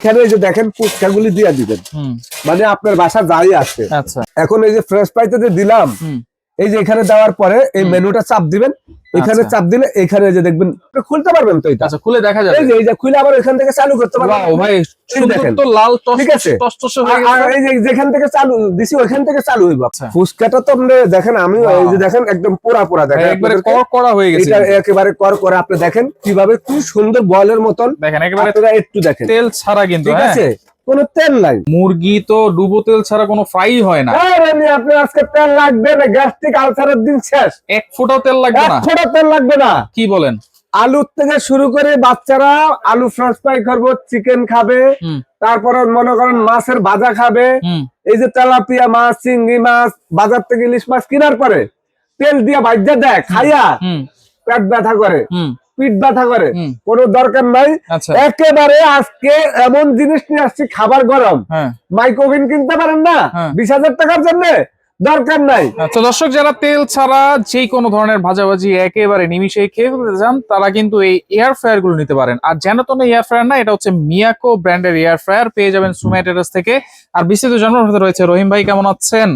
এখানে এই যে দেখেন ফুচকাগুলি দিয়ে দিবেন, মানে আপনার বাসা যাই আছে। আচ্ছা, এখন এই যে ফ্রেশ পাইতে যে দিলাম, এই যে এখানে দেওয়ার পরে এই মেনুটা চাপ দিবেন, এখানে চাপ দিলে এখানে যে দেখবেন খুলতে পারবেন তো এটা। আচ্ছা, খুলে দেখা যাবে। এই যে খুলে আবার এখান থেকে চালু করতে পারবেন। ওয়াও ভাই, সুন্দর তো লাল টসটসে হয়ে গেছে। আর এই যে যেখান থেকে চালু দিছি ওইখান থেকে চালু হইব। ফুচকাটা তো আপনি দেখেন, আমি এই যে দেখেন একদম পোড়া দেখেন, একবারে কড়কড়া হয়ে গেছে। এটা একেবারে কড়কড়া। আপনি দেখেন কিভাবে কি সুন্দর বলের মতন দেখেন, একেবারে একটু দেখেন তেল ছাড়া কিন্তু। ঠিক আছে, কোনো তেল নাই। মুরগি তো ডুবো তেল ছাড়া কোনো ফ্রাই হয় না। আপনি আজকে তেল লাগবে না, গ্যাস্ট্রিক আলসারের দিন শেষ। এক ফোঁটাও তেল লাগবে না। এক ফোঁটা তেল লাগবে না। কি বলেন? আলু থেকে শুরু করে বাচ্চারা আলু ফ্রেঞ্চ ফ্রাই করবো, চিকেন খাবে, তারপরে মনে করেন মাছের ভাজা খাবে। এই যে তেলাপিয়া মাছ, চিংড়ি মাছ, বাজার থেকে ইলিশ মাছ কেনার পরে তেল দিয়ে ভাজা দেয়, খাইয়া পেট ব্যথা করে, পিঠ ব্যথা করে, কোনো দরকার নাই। একেবারে আজকে এমন জিনিস নিয়ে আসছি, খাবার গরম, মাইক্রোওভেন কিনতে পারেন না 20,000 টাকার জন্য, দরকার নাই। আচ্ছা দর্শক, যারা তেল ছাড়া যে কোনো ধরনের ভাজাভাজি একেবারে নিমিশে খেয়ে ফেলতে চান, তারা কিন্তু এই এয়ার ফ্রায়ার গুলো নিতে পারেন। আর জেনতন এয়ার ফ্রায়ার না, এটা হচ্ছে মিয়াকো ব্র্যান্ডের এয়ার ফ্রায়ার, পেয়ে যাবেন সুমাইয়া টেরাস থেকে। আর বিস্তারিত জানার সাথে রয়েছে রহিম ভাই। কেমন আছেন?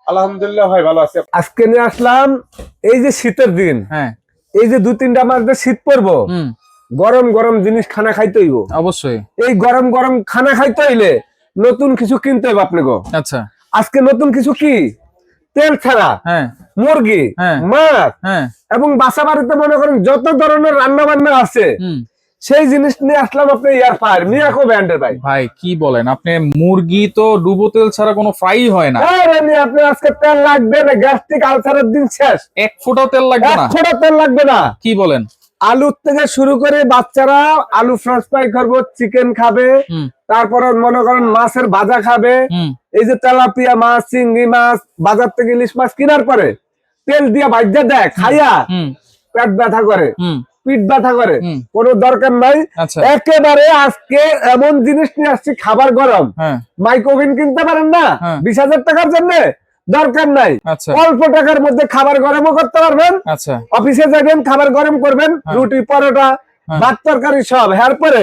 আলহামদুলিল্লাহ ভাই, ভালো আছি। আজকে নিয়ে আসলাম এই যে শীতের দিন, এই যে 2-3টা মাস যে শীত পড়বো, গরম গরম জিনিস খানা খাইতে হইব। অবশ্যই এই গরম গরম খানা খাইতে হইলে নতুন কিছু কিনতে হবে আপনাকে। আচ্ছা, আজকে নতুন কিছু কি, তেল ছাড়া মুরগি, মাছ এবং বাসা বাড়িতে মনে করেন যত ধরনের রান্না বান্না আছে, সেই জিনিস নিয়ে আসলাম আপনি এয়ার ফ্রায়ার মিয়াকো ব্র্যান্ডের। ভাই ভাই কি বলেন আপনি? মুরগি তো ডুবো তেল ছাড়া কোনো ফ্রাই হয় না। আপনি আজকে তেল লাগবে না, গ্যাস্ট্রিক আলসারের দিন শেষ। এক ফোঁটাও তেল লাগবে না। এক ফোঁটা তেল লাগবে না। কি বলেন? আলু থেকে শুরু করে বাচ্চারা আলু ফ্রেঞ্চ ফ্রাই করবো, চিকেন খাবে, তারপরে মনে করেন মাছের ভাজা খাবে। এই যে তেলাপিয়া মাছ, চিংড়ি মাছ, বাজার থেকে ইলিশ মাছ কেনার পরে তেল দিয়ে ভাজা দেয়, খাইয়া পেট ব্যথা করে, পিঠ ব্যথা করে, কোনো দরকার নাই। একেবারে আজকে এমন জিনিস নিয়ে আসছি, খাবার গরম, মাইক্রোওভেন কিনতে পারেন না 20,000 টাকার জন্য, দরকার নাই। অল্প টাকার মধ্যে খাবার গরমও করতে পারবেন। অফিসে যাবেন, খাবার গরম করবেন, রুটি পরোটা ভাত তরকারি সব, এরপরে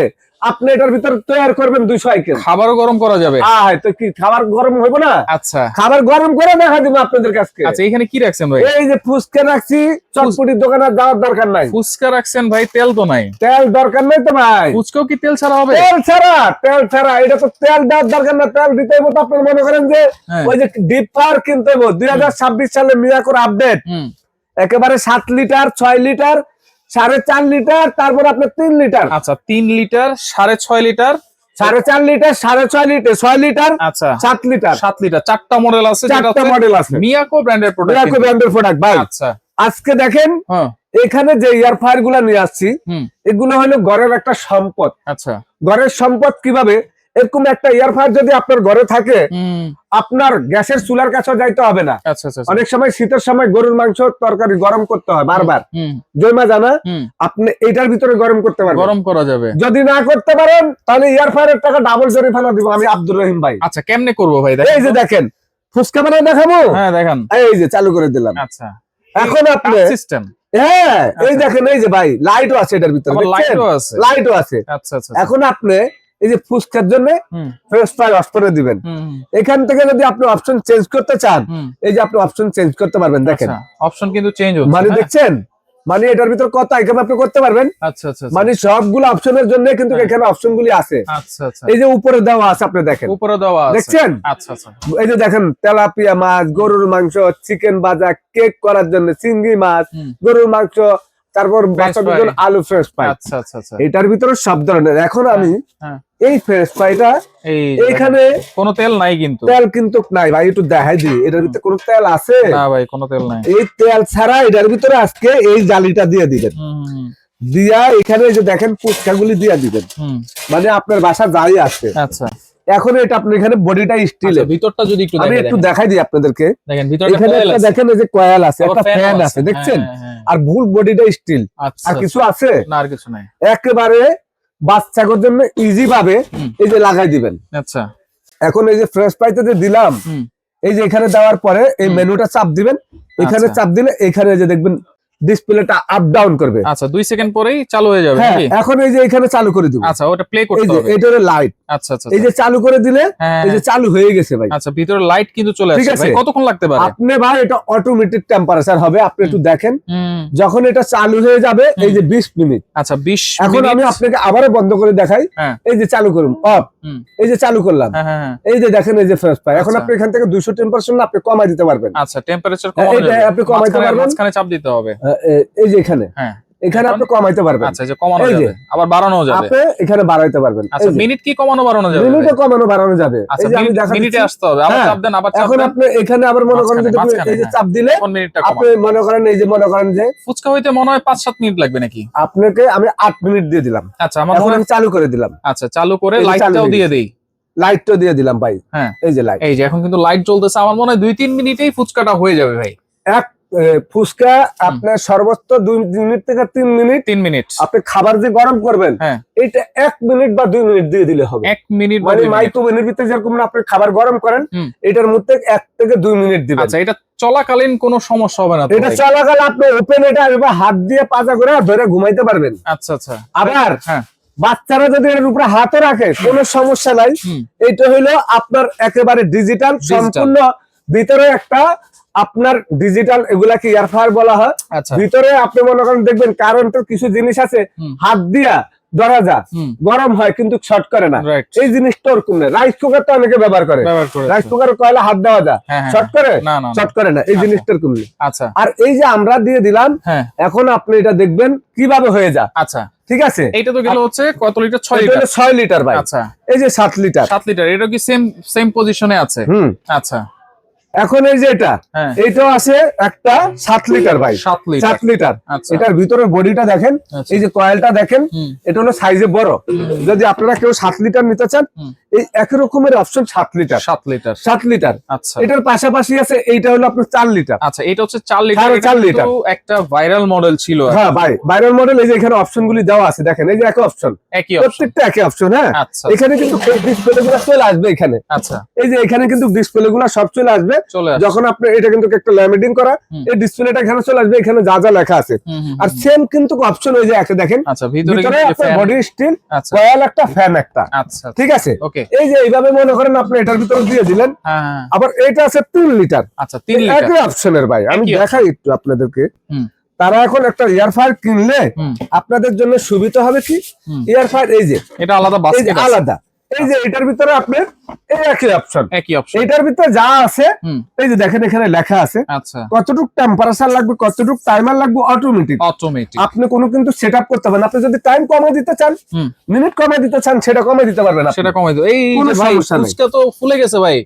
আপনি এটার ভিতরে তৈরি করবেন 200 আইটেম। খাবারও গরম করা যাবে। তো কি খাবার গরম হইব না? আচ্ছা, খাবার গরম করে দেখা দিব আপনাদের কাছে। আচ্ছা, এখানে কি রাখছেন ভাই? এই যে ফুচকা রাখছি, চটপটির দোকানে যাওয়ার দরকার নাই। ফুচকা রাখছেন ভাই, তেল তো নাই। তেল দরকার নাই তো ভাই। ফুচকাও কি তেল ছাড়া হবে? তেল ছাড়া এটা তো তেল দেওয়ার দরকার না। তেল দিতে হইব তো আপনার মনে করেন যে ওই যে ডিপ পাওয়ার কিনতে হইব। 2026 সালে মিয়াকোর আপডেট, একেবারে 7 লিটার, 6 লিটার, 4.5 লিটার, তারপর আপনার 3 লিটার। আচ্ছা, 3 litre, 6.5 litre, 4.5 litre, 6.5 litre, 6 litre, আচ্ছা 7 লিটার, 7 লিটার, 4টা মডেল আছে। চারটা মডেল আছে, মিয়াকো ব্র্যান্ডের প্রোডাক্ট। মিয়াকো ব্র্যান্ডের প্রোডাক্ট ভাই। আচ্ছা, আজকে দেখেন এখানে যে এয়ার ফ্রায়ার গুলা নিয়ে আসছি, এগুলো হলো ঘরের একটা সম্পদ। আচ্ছা, ঘরের সম্পদ কিভাবে? এরকম একটা এয়ার ফ্রায়ার যদি আপনার ঘরে থাকে, আপনার গ্যাসের চুলার কাছে যাইতে হবে না। অনেক সময় শীতের সময় গরুর মাংস তরকারি গরম করতে হয় বারবার, জয়মা জানা, আপনি এটার ভিতরে গরম করতে পারবেন, গরম করা যাবে। যদি না করতে পারেন তাহলে এয়ার ফ্রায়ারের টাকা ডাবল জরিমানা দিব আমি, আব্দুর রহিম ভাই। আচ্ছা, কেমনে করবো ভাই? এই যে দেখেন, ফুচকা বানায় দেখাবো। হ্যাঁ দেখেন, এই যে চালু করে দিলাম। আচ্ছা, এখন আপনি সিস্টেম, হ্যাঁ এই দেখেন, এই যে ভাই লাইটও আছে এটার ভিতরে, লাইটও আছে। আচ্ছা আচ্ছা, এখন আপনি এই যে ফুচকার জন্য ফ্রেশ ফ্রাই অফ করে দিবেন। এখান থেকে যদি আপনি অপশন চেঞ্জ করতে চান, এই যে আপনি অপশন চেঞ্জ করতে পারবেন। দেখেন অপশন কিন্তু চেঞ্জ হচ্ছে, মানে দেখছেন, মানে এটার ভিতর কত আইটেম আপনি করতে পারবেন। আচ্ছা আচ্ছা, মানে সবগুলো অপশনের জন্য কিন্তু এখানে অপশনগুলি আছে। আচ্ছা আচ্ছা, এই যে উপরে দেওয়া আছে, আপনি দেখেন উপরে দেওয়া আছে, দেখছেন? আচ্ছা আচ্ছা, এই যে দেখেন তেলাপিয়া মাছ, গরুর মাংস, চিকেন ভাজা, কেক করার জন্য চিংড়ি মাছ, গরুর মাংস, তারপর বাচ্চাদের জন্য আলু ফ্রেশ ফ্রাই। আচ্ছা আচ্ছা আচ্ছা, এটার ভিতরে সব ধরনের। এখন আমি এই ফ্রেশ ফ্রাইটা, এইখানে কোনো তেল নাই, কিন্তু তেল কিন্তু নাই ভাই, একটু দেখাই দিই এটার ভিতরে কোনো তেল আছে না ভাই, কোনো তেল নাই। এই তেল ছাড়া এটার ভিতরে আজকে এই জালিটা দিয়ে দিবেন, দিয়া এখানে যে দেখেন ফুচকাগুলি দিয়ে দিবেন, মানে আপনার বাসা যাই আছে। আচ্ছা, এখন এটা আপনি এখানে বডিটা স্টিল, ভিতরটা যদি আমি একটু দেখাই দিই আপনাদেরকে। দেখেন ভিতরটা এখানে একটা দেখেন, এই যে কয়েল আছে, একটা ফ্যান আছে, দেখছেন? আর ভুল বডিটা স্টিল, আর কিছু আছে না? আর কিছু নাই, একেবারে বাচ্চাদের জন্য ইজি ভাবে এই যে লাগাই দিবেন। আচ্ছা, এখন এই যে ফ্রেশ ফ্রাইতে যে দিলাম, এই যে এখানে দেওয়ার পরে এই মেনুটা চাপ দিবেন, এখানে চাপ দিলে এখানে যে দেখবেন ডিসপ্লেটা আপ ডাউন করবে। আচ্ছা 2 সেকেন্ড পরেই চালু হয়ে যাবে হ্যাঁ, নাকি? এখন এই যে এখানে চালু করে দিব। আচ্ছা ওটা প্লে এই করতে যে হবে। এটা হলো লাইট। আচ্ছা আচ্ছা এই যে চালু করে দিলে হ্যাঁ, এই যে চালু হয়ে গেছে ভাই। আচ্ছা ভিতরে লাইট কিন্তু চলে ঠিক আসছে আছে। ভাই, কতক্ষণ লাগতে পারে? আপনি ভাই এটা অটোমেটিক টেম্পারেচার হবে, আপনি একটু দেখেন। যখন এটা চালু হয়ে যাবে এই যে 20 মিনিট। আচ্ছা 20 এখন আমি মিনিট। আপনাকে আবারও বন্ধ করে দেখাই। হ্যাঁ। এই যে চালু করুন, অফ। এই যে চালু করলাম, হ্যাঁ হ্যাঁ হ্যাঁ। এই যে দেখেন এই যে ফ্রেশ পাই। এখন আচ্ছা। আপনি এখান থেকে 200 টেম্পারেচার না আপনি কমাই দিতে পারবেন। আচ্ছা টেম্পারেচার হ্যাঁ, কমানো এটা যাবে, আপনি কমাইতে পারবেন। মাঝখানে চাপ দিতে হবে। এই যে এখানে হ্যাঁ এখানে আপনি কমাইতে পারবেন। আচ্ছা যে কমানো এই যে। যাবে আবার বাড়ানো যাবে। আপনি এখানে বাড়াইতে পারবেন। আচ্ছা মিনিট কি কমানো বাড়ানো যাবে? মিনিটে কমানো বাড়ানো যাবে। আচ্ছা এই যে আমি দেখাচ্ছি। মিনিটে আসতে হবে, আবার হ্যাঁ। চাপ দেন, আবার চাপ এখন দেন। আপনি এখানে আবার মনে করেন যে মাঝখানে, এই যে হ্যাঁ। চাপ দিলে কোন মিনিটটা কমান? আপনি মনে করেন এই যে মনে করেন যে ফুচকা হইতে মনে হয় 5-7 মিনিট লাগবে নাকি? আপনাকে আমি 8 মিনিট দিয়ে দিলাম। আচ্ছা আমার এখন মনে আমি চালু করে দিলাম। আচ্ছা চালু করে এই যে চালু লাইটটাও হয়ে দিয়ে দেই। লাইটটা দিয়ে দিলাম ভাই। হ্যাঁ এই যে লাইট। এই যে এখন কিন্তু লাইট জ্বলতেছে, আমার মনে হয় 2-3 মিনিটেই ফুচকাটা হয়ে যাবে ভাই। এক ফুচকা আপনার সর্বোচ্চ 2 মিনিট থেকে 3 মিনিট 3 মিনিট আপনি খাবার যে গরম করবেন হ্যাঁ। এটা 1 মিনিট বা 2 মিনিট দিয়ে দিলে হবে। 1 মিনিট বা মানে 2 মিনিট। মাইক্রোওভেনের ভিতরে যেরকম আপনি খাবার গরম করেন হুম। এটার মধ্যে 1 থেকে 2 মিনিট দিবেন। আচ্ছা এটা চলাকালীন কোনো সমস্যা হবে না তো এটা ভাই? চলাকালে আপনি ওপেন এটা এবার হাত দিয়ে পাজা করে ধরে ঘুমাইতে পারবেন। আচ্ছা আচ্ছা আবার হ্যাঁ বাচ্চারা যদি এর উপরে হাতও রাখে কোনো সমস্যা নাই। হুম। এটা হইলো আপনার একেবারে ডিজিটাল, সম্পূর্ণ ভিতরে একটা আপনার ডিজিটাল, এগুলাকে এয়ারফ্রায়ার বলা হয়। আচ্ছা ভিতরে আপনি মনে করেন দেখবেন কারেন্টের কিছু জিনিস আছে হুম। হাত দিয়া ধরা যা হুম। গরম হয় কিন্তু শর্ট করে না। রাইট এই জিনিসটা ওরকম না। রাইস কুকার তো অনেকে ব্যবহার করে, ব্যবহার করে রাইস কুকার কয়লা হাত দেওয়া যায়, হ্যাঁ, হ্যাঁ। শর্ট করে না না না। শর্ট করে না। এই আচ্ছা। জিনিসটার কমলি। আচ্ছা আর এই যে আমরা দিয়ে দিলাম, হ্যাঁ এখন আপনি এটা দেখবেন কিভাবে হয়ে যায়। আচ্ছা ঠিক আছে, এইটা তো গেল হচ্ছে কত লিটার? 6 এটা লিটার। হলো 6 লিটার ভাই। আচ্ছা এই যে 7 লিটার। 7 লিটার, এটা কি সেম পজিশনে আছে? আচ্ছা এখন এই যে এটা হ্যাঁ এইটাও আছে একটা 7 লিটার ভাই। 7 লিটার 7 লিটার। আচ্ছা এটার ভিতরে বডিটা দেখেন, আচ্ছা। এই যে কয়েলটা দেখেন, হুম। এটা হলো সাইজে বড়। যদি আপনারা কেউ 7 লিটার নিতে চান হুম। এই একই রকমের অপশন 7 লিটার। 7 litre 7 litre. আচ্ছা এটার পাশাপাশি আছে এইটা হলো আপনার 4 লিটার। আচ্ছা এটা হচ্ছে 4 লিটার। সাড়ে এটা 4 লিটার। কিন্তু একটা ভাইরাল মডেল ছিল। হ্যাঁ ভাই, ভাইরাল মডেল। এই যে এখানে অপশন গুলি দেওয়া আছে দেখেন, এই যে একই অপশন, একই অপশন। প্রত্যেকটা একই অপশন। হ্যাঁ, আচ্ছা এখানে কিন্তু ডিসপ্লে গুলো চলে আসবে এখানে। আচ্ছা এই যে এখানে কিন্তু ডিসপ্লে গুলো সব চলে আসবে। চলে আসে। যখন আপনি এটা কিন্তু একটা ল্যামিনেটিং করা, হুম। এই ডিসপ্লেটা এখানে চলে আসবে, এখানে যা যা লেখা আছে। হুম, হুম, আর হুম। সেম কিন্তু অপশন ওই যে একে দেখেন, আচ্ছা ভিতরে ভিতরে কিন্তু আপনার fan- বডি স্টিল, আচ্ছা কয়েল একটা, ফ্যান একটা। আচ্ছা ঠিক আছে, ওকে এই যে এইভাবে মনে করেন আপনি এটার ভিতরে দিয়ে দিলেন। হ্যাঁ হ্যাঁ। আবার এটা আছে 3 লিটার। আচ্ছা 3 লিটার। একই অপশনের ভাই, আমি একই দেখাই একটু আপনাদেরকে। হুম। তারা এখন একটা এয়ার ফ্রায়ার কিনলে হুম। আপনাদের জন্য সুবিধা হবে কি, হুম। এয়ার ফ্রায়ার এই যে এটা আলাদা এই যে বাস্কেট আছে। আলাদা, এই যে এটার ভিতরে আপনার এই একই অপশন, একই অপশন। এটার ভিতরে যা আছে হুম। এই যে দেখেন এখানে লেখা আছে আচ্ছা কতটুকু টেম্পারেচার লাগবে, কতটুকু টাইমার লাগবে, অটোমেটিক। অটোমেটিক। আপনি কোনো কিন্তু সেটআপ করতে পারবেন। আপনি যদি টাইম কমিয়ে দিতে চান, হুম। মিনিট কমিয়ে দিতে চান, সেটা কমিয়ে দিতে পারবেন আপনি। সেটা কমাই দাও। এই কোনো যে ভাই সমস্যা নাই। ফুচকা তো ফুলে গেছে ভাই।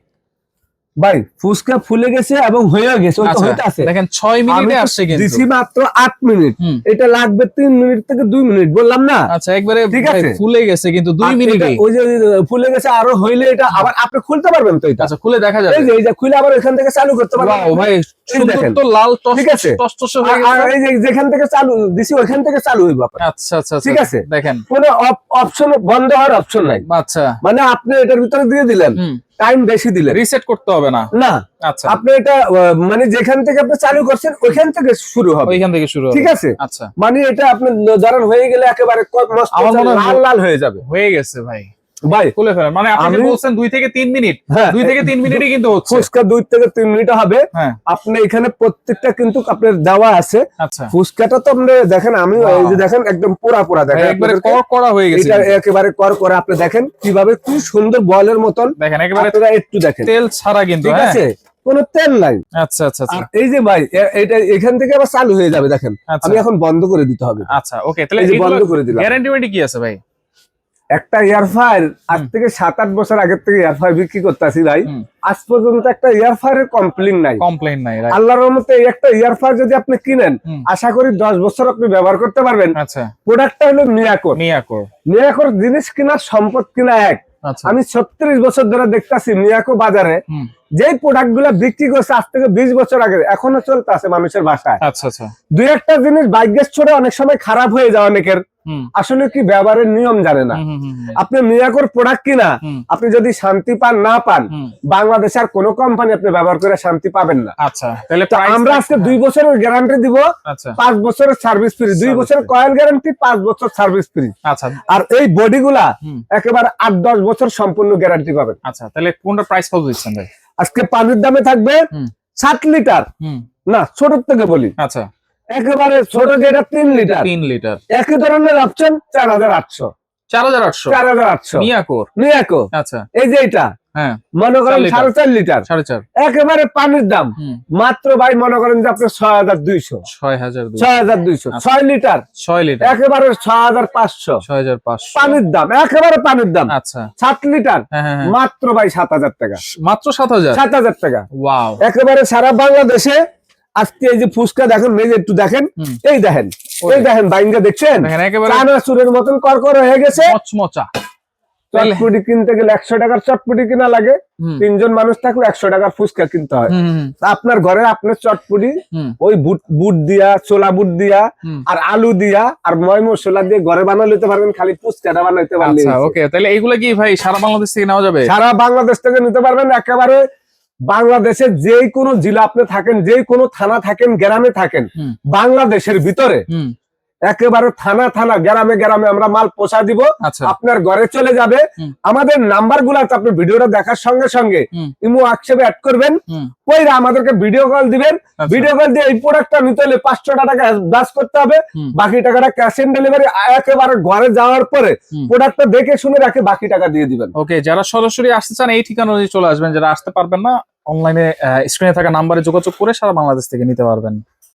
ভাই ফুসকা ফুলে গেছে এবং হয়ে গেছে, ওই তো আচ্ছা, হইতে আছে। দেখেন 6 মিনিটে আসছে কিন্তু। দিছি মাত্র 8 মিনিট, হুম। এটা লাগবে 3 মিনিট থেকে 2 মিনিট, বললাম না? আচ্ছা একবারে ঠিক ভাই আছে। ফুলে গেছে কিন্তু 2 আর মিনিটে। এটা ওই যে ফুলে গেছে, আরো হইলে এটা আবার আপনি খুলতে পারবেন তো এটা। আচ্ছা খুলে দেখা যাবে। এই যে খুলে আবার এখান থেকে চালু করতে পারবেন। ওয়াও ভাই সুন্দর দেখেন। তো লাল ঠিক আছে। টসটসে হয়ে আর গেছে। এই যে যেখান থেকে চালু দিছি ওইখান থেকে চালু হইব আপনার। আচ্ছা আচ্ছা ঠিক আছে। দেখেন। কোনো অপশন বন্ধ হওয়ার অপশন নাই। আচ্ছা মানে আপনি এটার ভিতরে দিয়ে দিলেন, হুম। টাইম বেশি দিলেন রিসেট করতে হবে না। না, আচ্ছা আপনি এটা মানে যেখান থেকে আপনি চালু করছেন ওইখান থেকে শুরু হবে। ওইখান থেকে শুরু হবে। ঠিক আছে। আচ্ছা মানে এটা আপনি ধরেন হয়ে গেলে একেবারে মস্ত আমার মনে হয় লাল লাল হয়ে যাবে হয়ে গেছে ভাই। ভাই। খুলে ফেলেন। মানে আপনি যে আমি- বলছেন 2 থেকে 3 মিনিট। হ্যাঁ, 2 থেকে 3 মিনিটই কিন্তু হচ্ছে। ফুচকা 2 থেকে 3 মিনিট হবে। হ্যাঁ আপনি এখানে প্রত্যেকটা কিন্তু আপনার দেওয়া আছে। আচ্ছা ফুচকাটা তো আপনি দেখেন, আমি Wow. এই যে দেখেন একদম পোড়া পোড়া ভাই, দেখেন, একবারে আপনাদেরকে। কড়া হয়ে গেছে এটা কিন্তু। একেবারে কর করে আপনি দেখেন কিভাবে কি সুন্দর বলের মতন। দেখেন একেবারে আপনারা একটু দেখেন, তেল ছাড়া কিন্তু। ঠিক হ্যাঁ আছে, কোনো তেল নাই। আচ্ছা আচ্ছা আচ্ছা আর এই যে ভাই এটা এখান থেকে আবার চালু হয়ে যাবে দেখেন। আচ্ছা। আমি এখন বন্ধ করে দিতে হবে। আচ্ছা ওকে তাহলে এই যে এগুলো বন্ধ করে দিলাম। গ্যারান্টি ওয়ারেন্টি কি আছে ভাই? একটা এয়ার ফ্রায়ার আজ থেকে 7-8 বছর আগের থেকে এয়ার ফ্রায়ার বিক্রি করতেছি ভাই, হুম। আজ পর্যন্ত একটা এয়ার ফ্রায়ারের কমপ্লেইন নাই। কমপ্লেইন নাই রাইট। আল্লাহর রহমতে এই একটা এয়ার ফ্রায়ার যদি আপনি কিনেন, হুম। আশা করি 10 বছর আপনি ব্যবহার করতে পারবেন। আচ্ছা প্রোডাক্টটা হলো মিয়াকোর। মিয়াকোর। মিয়াকোর জিনিস কিনা সম্পদ কিনা এক। আচ্ছা আমি 36 বছর ধরে দেখতাছি মিয়াকো বাজারে হুম। যেই প্রোডাক্ট গুলা বিক্রি করছে আজ থেকে 20 বছর আগে এখনো চলতে আছে মানুষের বাসায়। আচ্ছা আচ্ছা দুই একটা জিনিস ভাগ্যের ছড়ে অনেক সময় খারাপ হয়ে যায় অনেকের, হুম আসলে কি ব্যবহারের নিয়ম জানে না। হুম হুম হুম আপনি মিয়াকোর প্রোডাক্ট কিনা হুম আপনি যদি শান্তি পান না পান, হুম। বাংলাদেশে আর কোনো কোম্পানি আপনি ব্যবহার করে শান্তি পাবেন না। আচ্ছা তাহলে তো price আমরা আজকে 2 বছরের গ্যারান্টি দিব, আচ্ছা 5 বছরের সার্ভিস ফ্রি, 2 Service বছরের free। কয়েল গ্যারান্টি, 5 বছর সার্ভিস ফ্রি। আচ্ছা আর এই বডিগুলা হুম একেবারে 8-10 বছর সম্পূর্ণ গ্যারান্টি পাবেন। আচ্ছা তাহলে কোনটা প্রাইস কত দিচ্ছেন ভাই? আজকে পানির দামে থাকবে হুম 7 লিটার, হুম না ছোট থেকে বলি, আচ্ছা একেবারে ছোট যেটা 3 লিটার, 3 লিটার একই ধরনের অপশন 4800, 4800 4800 মিয়াকোর। মিয়াকো। আচ্ছা এই যে এটা হ্যাঁ মনে করেন 4 লিটার। 4.5 লিটার, 4.5 একেবারে পানির দাম হুম মাত্র ভাই মনে করেন যে আপনি 6200, 6200 6200, আচ্ছা। 6 লিটার 6 লিটার একেবারে 6500 6500 পানির দাম, একেবারে পানির দাম। আচ্ছা 7 লিটার হ্যাঁ হ্যাঁ হ্যাঁ। মাত্র ভাই 7000 টাকা, মাত্র 7000 7000 টাকা। ওয়াও একেবারে সারা বাংলাদেশে আজকে এই যে ফুচকা দেখেন, এই যে একটু দেখেন, হুম। এই দেখেন, এই দেখেন বাইঙ্গা দেখছেন, দেখেন একেবারে চানাচুরের মতন করকর হয়ে গেছে। মচমচা। তাহলে- চটপটি কিনতে গেলে 100 টাকার চটপটি কিনা লাগে, হুম 3 জন মানুষ থাকলে 100 টাকার ফুচকা কিনতে হয়। হুম হুম, তা আপনার ঘরে আপনার চটপটি হুম ওই বুট বুট দিয়া, ছোলা বুট দিয়া হুম। আর আলু দিয়া আর ময় মশলা দিয়ে ঘরে বানালে নিতে পারবেন, খালি ফুচকাটা বানাইতে পারলে আচ্ছা ওকে তাহলে এইগুলা কি ভাই সারা বাংলাদেশ থেকে নেওয়া যাবে? সারা বাংলাদেশ থেকে নিতে পারবেন। একেবারে বাংলাদেশের যে কোনো জেলা আপনি থাকেন, যে কোনো থানা থাকেন, গ্রামে থাকেন, হুম বাংলাদেশের ভিতরে হুম একেবারে থানা থানা গ্রামে গ্রামে আমরা মাল পৌঁছা দিব, আচ্ছা আপনার ঘরে চলে যাবে। হুম। আমাদের নাম্বার গুলো আপনি ভিডিওটা দেখার সঙ্গে সঙ্গে হুম ইমো হোয়াটসঅ্যাপে অ্যাড করবেন, হুম কইরা আমাদেরকে ভিডিও কল দিবেন। আচ্ছা। ভিডিও কল দিয়ে এই প্রোডাক্টটা নিতে হলে 500 টাকা ব্লাস করতে হবে, হুম। বাকি টাকাটা ক্যাশ অন ডেলিভারি। একেবারে ঘরে যাওয়ার পরে হুম। প্রোডাক্টটা দেখে শুনে রাখে বাকি টাকা দিয়ে দিবেন। ওকে যারা সরাসরি আসতে চান এই ঠিকানা অনুযায়ী চলে আসবেন, যারা আসতে পারবেন না অনলাইনে স্ক্রিনে থাকা নাম্বারে যোগাযোগ করে সারা বাংলাদেশ থেকে নিতে পারবেন।